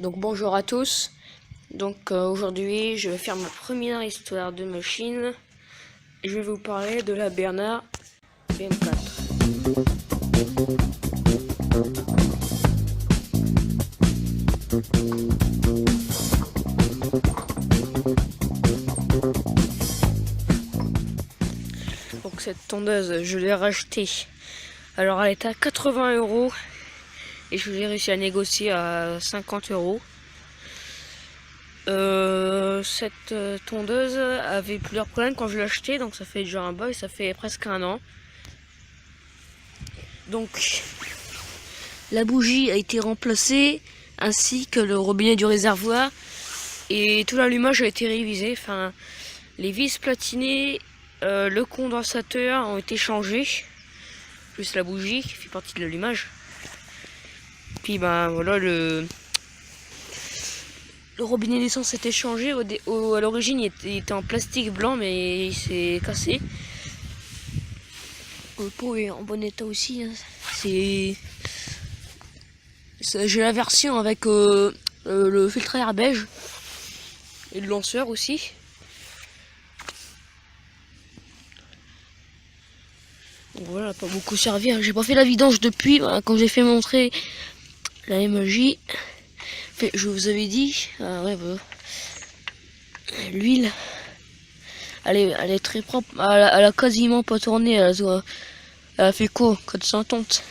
Donc bonjour à tous. Donc aujourd'hui je vais faire ma première histoire de machine. Et je vais vous parler de la Bernard BM4. Donc cette tondeuse je l'ai rachetée. Alors elle était à 80 € et je l'ai réussi à négocier à 50 €. Cette tondeuse avait plusieurs problèmes quand je l'ai achetée, donc ça fait déjà un bail, ça fait presque un an. Donc la bougie a été remplacée ainsi que le robinet du réservoir et tout l'allumage a été révisé. Enfin, les vis platinées, le condensateur ont été changés, plus la bougie qui fait partie de l'allumage. Puis ben voilà, le robinet d'essence était changé. À l'origine il était en plastique blanc mais il s'est cassé. Le pot est en bon état aussi, hein. J'ai la version avec le filtre à air beige et le lanceur aussi. Donc voilà, pas beaucoup servi, hein. J'ai pas fait la vidange depuis, voilà, quand j'ai fait montrer la MJ. Je vous avais dit, ouais, bah, l'huile, elle est très propre, elle a quasiment pas tourné, elle a fait quoi, 430.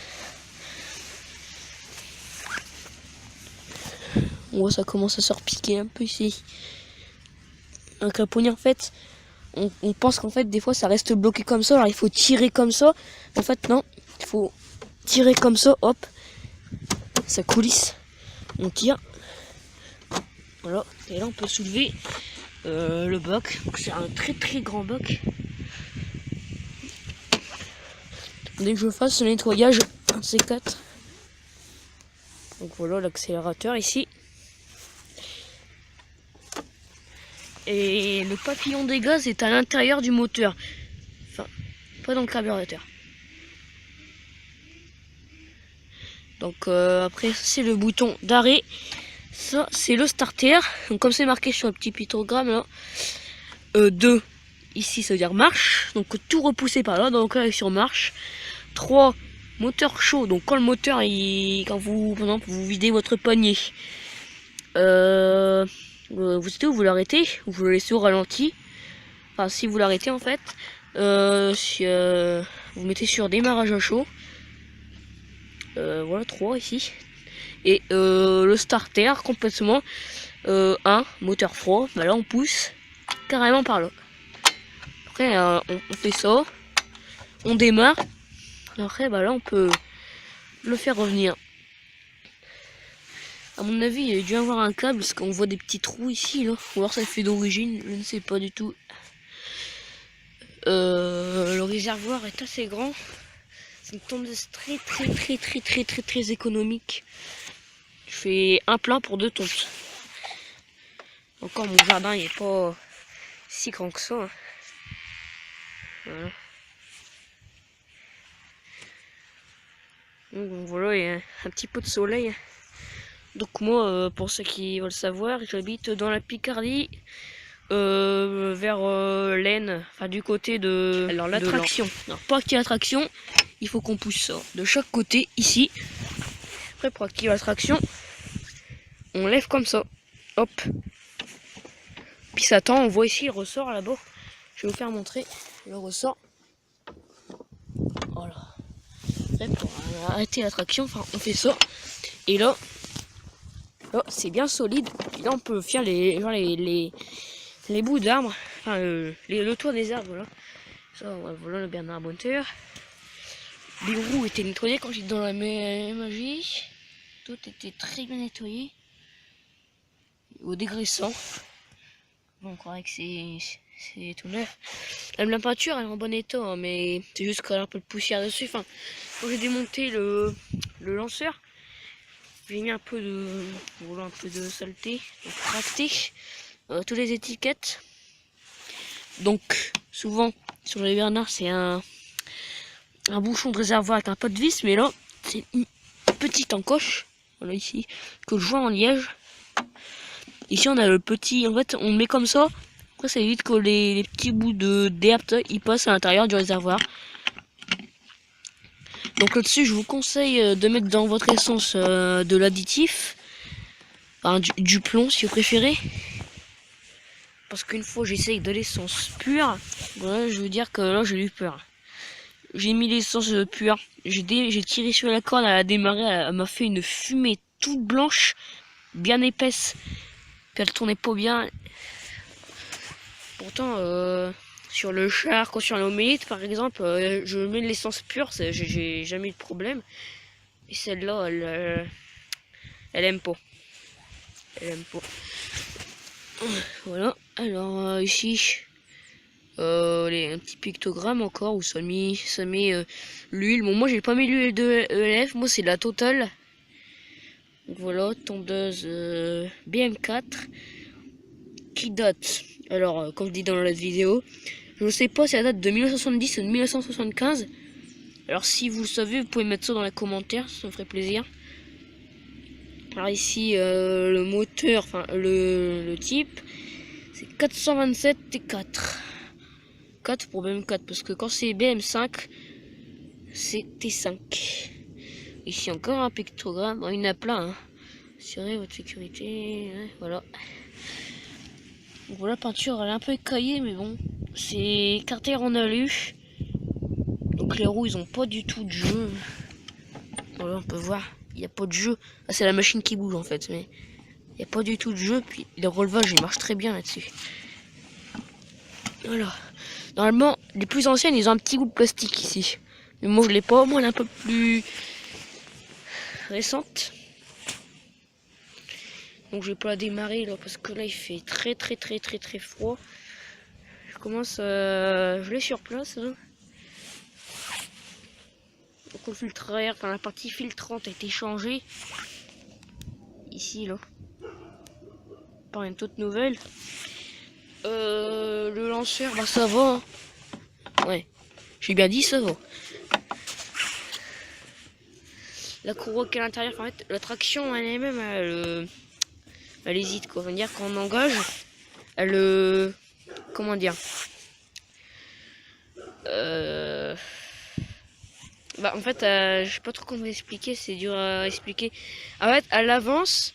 On voit ça commence à se repiquer un peu ici. Donc la poignée en fait, on pense qu'en fait des fois ça reste bloqué comme ça, alors il faut tirer comme ça. En fait non, il faut tirer comme ça, hop, ça coulisse, on tire. Voilà, et là on peut soulever le boc. C'est un très grand boc. Dès que je fasse le nettoyage, un C4. Donc voilà l'accélérateur ici. Et le papillon des gaz est à l'intérieur du moteur. Enfin, pas dans le carburateur. Donc après, c'est le bouton d'arrêt. Ça, c'est le starter. Donc comme c'est marqué sur le petit pictogramme là, 2, ici ça veut dire marche. Donc tout repoussé par là, donc là sur marche. 3, moteur chaud. Donc quand le moteur, quand vous, par exemple, vous videz votre panier, vous l'arrêtez, ou vous le laissez au ralenti. Enfin, si vous l'arrêtez en fait, vous mettez sur démarrage à chaud. Voilà, 3 ici. Et le starter complètement, 1, moteur froid. Bah là on pousse carrément par là. Après on fait ça, on démarre. Après bah là on peut le faire revenir. À mon avis, il a dû avoir un câble parce qu'on voit des petits trous ici, là. Ou alors ça fait d'origine, je ne sais pas du tout. Le réservoir est assez grand. C'est une tondeuse très économique. Je fais un plein pour 2 tontes. Encore mon jardin, il est pas si grand que ça, hein. Voilà. Donc voilà, il y a un petit peu de soleil. Donc moi, pour ceux qui veulent savoir, j'habite dans la Picardie, vers l'Aisne, enfin du côté de... Alors l'attraction, alors pour activer l'attraction, il faut qu'on pousse ça de chaque côté, ici. Après pour activer l'attraction, on lève comme ça, hop. Puis ça tend, on voit ici le ressort là-bas. Je vais vous faire montrer le ressort. Voilà. Après pour arrêter l'attraction, enfin on fait ça. Et là... Oh, c'est bien solide. Et là on peut faire les bouts d'arbres, enfin le toit des arbres, voilà. Ça, voilà le Bernard Moteur. Les roues étaient nettoyées quand j'étais dans la magie. Tout était très bien nettoyé. Au dégraissant. Bon, on croirait que c'est tout neuf. Même la peinture elle est en bon état, hein, mais c'est juste qu'il y a un peu de poussière dessus. Enfin, quand j'ai démonté le lanceur, j'ai mis un peu de saleté, donc tracté toutes les étiquettes. Donc souvent sur les Bernard c'est un bouchon de réservoir avec un pot de vis, mais là c'est une petite encoche, voilà ici, que je vois en liège. Ici on a le petit, en fait on le met comme ça. Ça évite que les petits bouts d'herbe ils passent à l'intérieur du réservoir. Donc là-dessus je vous conseille de mettre dans votre essence de l'additif. Enfin, du plomb si vous préférez. Parce qu'une fois j'essaye de l'essence pure, voilà, je veux dire que là j'ai eu peur. J'ai mis l'essence pure, j'ai tiré sur la corde, elle a démarré, elle m'a fait une fumée toute blanche, bien épaisse. Puis elle tournait pas bien. Pourtant, sur le char, sur l'omélite par exemple, je mets de l'essence pure, j'ai jamais eu de problème. Et celle-là, elle aime pas. Elle aime pas. Voilà, alors ici, un petit pictogramme encore où ça met l'huile. Bon, moi j'ai pas mis l'huile de ELF, moi c'est la Total. Donc voilà, tondeuse BM4 qui date, alors comme je dis dans la vidéo, je ne sais pas si elle date de 1970 ou de 1975. Alors si vous le savez, vous pouvez mettre ça dans les commentaires, ça me ferait plaisir. Alors ici, le moteur, enfin le type, c'est 427 T4. 4 pour BM4, parce que quand c'est BM5, c'est T5. Ici encore un pictogramme, bon, il y en a plein. Hein. Assurez votre sécurité, hein, voilà. Donc voilà, la peinture elle est un peu écaillée, mais bon, c'est carter en alu. Donc les roues ils ont pas du tout de jeu. Voilà, on peut voir, il n'y a pas de jeu. Ah, c'est la machine qui bouge en fait, mais il n'y a pas du tout de jeu. Puis le relevage il marche très bien là-dessus. Voilà. Normalement, les plus anciennes ils ont un petit goût de plastique ici. Mais moi je l'ai pas, moi elle est un peu plus récente. Donc je vais pas la démarrer là parce que là il fait très froid. Je commence je l'ai sur place là. Donc le filtre à air, enfin la partie filtrante a été changée. Ici là. Par une toute nouvelle. Le lanceur, bah ça va. Hein. Ouais. J'ai bien dit ça va. La courroie qui est à l'intérieur, en fait, la traction elle-même, elle hésite quoi. C'est-à-dire quand on engage, elle comment dire, bah en fait, je sais pas trop comment expliquer, c'est dur à expliquer. En fait, elle avance,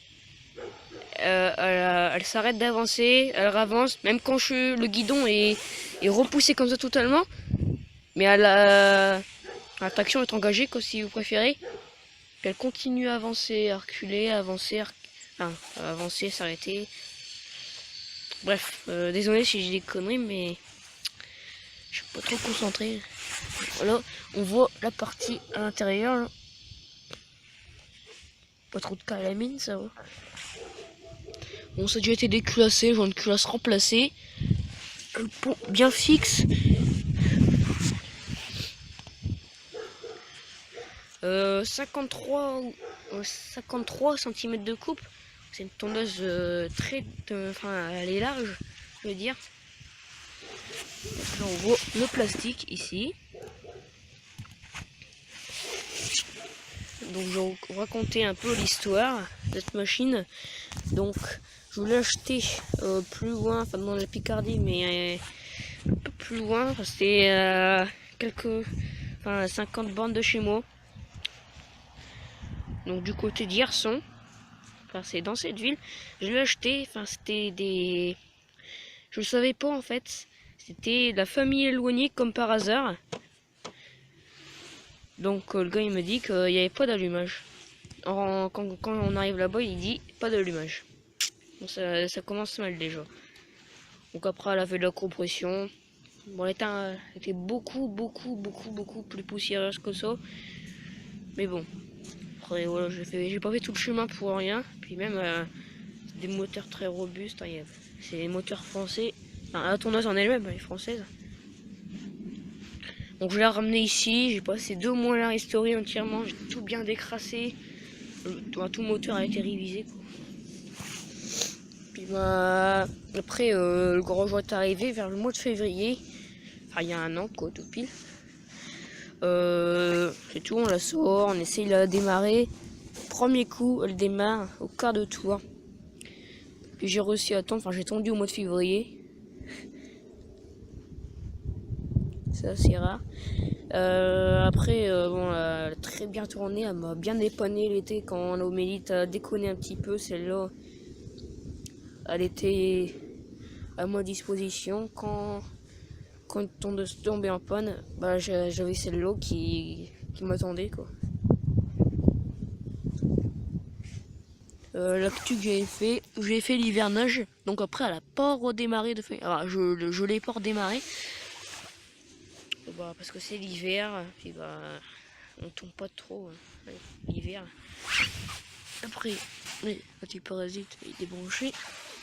elle s'arrête d'avancer, elle avance, même quand le guidon est repoussé comme ça totalement, mais la traction est engagée, quoi, si vous préférez. Puis elle continue à avancer, à reculer, à avancer, à avancer, s'arrêter. Bref, désolé si j'ai des conneries, mais je suis pas trop concentré. Voilà, on voit la partie à l'intérieur. Pas trop de cas à la mine, ça va. Bon, ça a déjà été déculassé, genre une culasse remplacée. Le pont bien fixe. 53 cm de coupe. C'est une tondeuse enfin, elle est large, je veux dire. Là, on voit le plastique ici. Donc je vais vous raconter un peu l'histoire de cette machine. Donc je voulais acheter plus loin, enfin dans la Picardie, mais un peu plus loin. C'était 50 bornes de chez moi. Donc du côté d'Hierson. Enfin c'est dans cette ville. Je l'ai acheté, enfin c'était des... Je ne savais pas en fait. C'était de la famille éloignée comme par hasard. Donc le gars il me dit qu'il n'y avait pas d'allumage. Quand on arrive là-bas, il dit pas d'allumage. Donc ça commence mal déjà. Donc après elle a fait de la compression. Bon, elle était beaucoup plus poussiéreuse que ça. Mais bon. Après voilà, j'ai pas fait tout le chemin pour rien. Puis même des moteurs très robustes. Hein, c'est des moteurs français. Enfin, la tondeuse en elle-même, elle est française. Donc je l'ai ramené ici, j'ai passé 2 mois à la restaurer entièrement, j'ai tout bien décrassé. Tout le moteur a été révisé quoi. Puis après le grand jour est arrivé vers le mois de février. Enfin il y a un an quoi, tout pile. C'est tout, on la sort, on essaye de la démarrer. Premier coup, elle démarre au quart de tour. Puis j'ai réussi à tondre, enfin j'ai tondu au mois de février. C'est assez rare. Après, bon, elle a très bien tourné, elle m'a bien dépanné l'été quand l'homélite a déconné un petit peu. Celle-là, elle était à ma disposition. Quand elle tombait en panne, bah, j'avais celle-là qui m'attendait, quoi. L'actu que j'ai fait l'hivernage, donc après elle a pas redémarré de fait. Alors, je l'ai pas redémarré. Bah, parce que c'est l'hiver, puis bah on tombe pas trop l'hiver. Après, les petits parasites, il est débranché.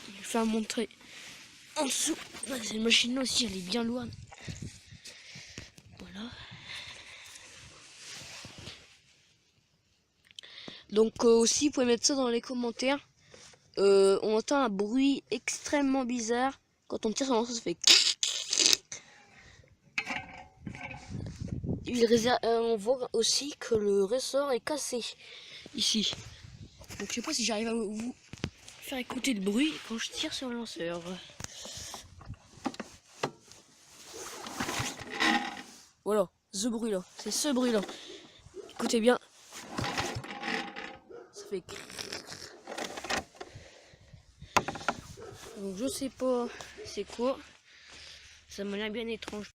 Il fait à montrer en dessous. Cette machine-là aussi, elle est bien lourde. Voilà. Donc aussi, vous pouvez mettre ça dans les commentaires. On entend un bruit extrêmement bizarre. Quand on tire sur l'enceinte, ça fait... on voit aussi que le ressort est cassé ici. Donc je sais pas si j'arrive à vous faire écouter le bruit quand je tire sur le lanceur. Voilà, ce bruit là, c'est ce bruit là. Écoutez bien. Ça fait... Donc je sais pas c'est quoi. Ça m'a l'air bien étrange.